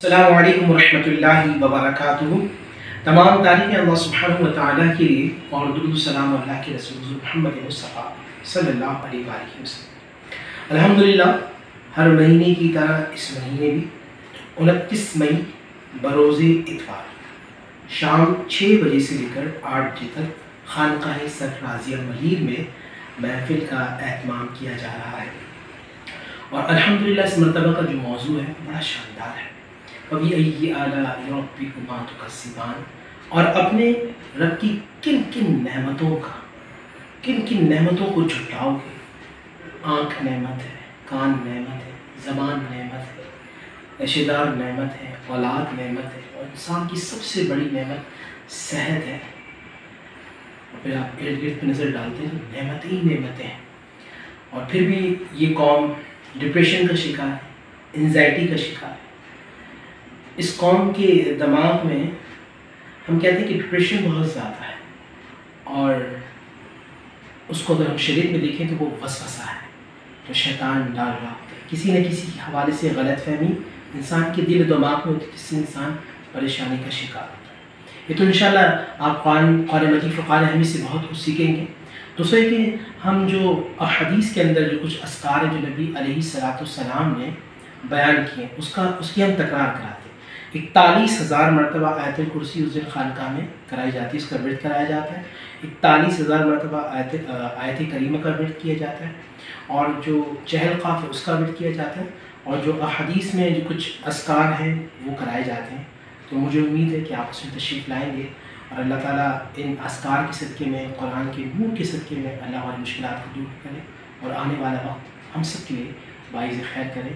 अस्सलामु अलैकुम वरहमतुल्लाहि वबरकातुहू। तमाम तारीफ़ें अल्लाह सुब्हानहू व तआला के लिए और दुरूद सलाम अल्लाह के रसूल मुहम्मद मुस्तफ़ा सल्लल्लाहु अलैहि वसल्लम। अल्हम्दुलिल्लाह, हर महीने की तरह इस महीने भी 29 मई बरोज़े इतवार शाम 6 बजे से लेकर 8 बजे तक खानकाह सर राज़िया मलीर में महफ़िल का एहतमाम किया जा रहा है। और अल्हम्दुलिल्लाह इस मरतबा का जो मौजू है बड़ा शानदार है। फ़बीअय्यि आलाइ रब्बिकुमा तुकज़्ज़िबान, और अपने रब की किन किन नेमतों को झुटलाओगे। आँख नेमत है, कान नेमत है, ज़बान नेमत है, रिश्तेदार नेमत है, औलाद नेमत है, और इंसान की सबसे बड़ी नेमत सेहत है। और फिर आप इर्द गिर्द पर नज़र डालते हैं तो नेमत ही नेमतें हैं। और फिर भी ये कौम डिप्रेशन का शिकार है, एंजाइटी का शिकार है। इस कौम के दिमाग में हम कहते हैं कि डिप्रेशन बहुत ज़्यादा है, और उसको अगर हम शरीयत में देखें तो वो वसवसा है जो शैतान डाल रहा होता है। किसी न किसी हवाले से गलतफहमी इंसान के दिल दिमाग में होती है, जिससे इंसान परेशानी का शिकार होता है। ये तो इंशाअल्लाह आप कुरान मजीद फ़ुरक़ान हमीद से बहुत कुछ सीखेंगे। दूसरा कि हम जो हदीस के अंदर जो कुछ अस्कार हैं जो नबी अलैहिस्सलाम ने बयान किए उसकी हम तकरार कराते हैं। 41,000 मरतबा आयतुल कुर्सी उस दिन खानकाह में कराई जाती है, उसका विर्द कराया जाता है। 41,000 मरतबा आयत करीमा का विर्द किया जाता है, और जो चहल क़ाफ़ है उसका विर्द किया जाता है, और जो अहादीस में जो कुछ अस्कार हैं वो कराए जाते हैं। तो मुझे उम्मीद है कि आप उसमें तशरीफ़ लाएँगे, और अल्लाह ताला इन अस्कार के सदक़े में, कुरान के नूर के सदक़े में अल्लाह हमारी मुश्किलात को दूर करें और आने वाला वक्त हम सब के लिए बाइज़ खैर करें।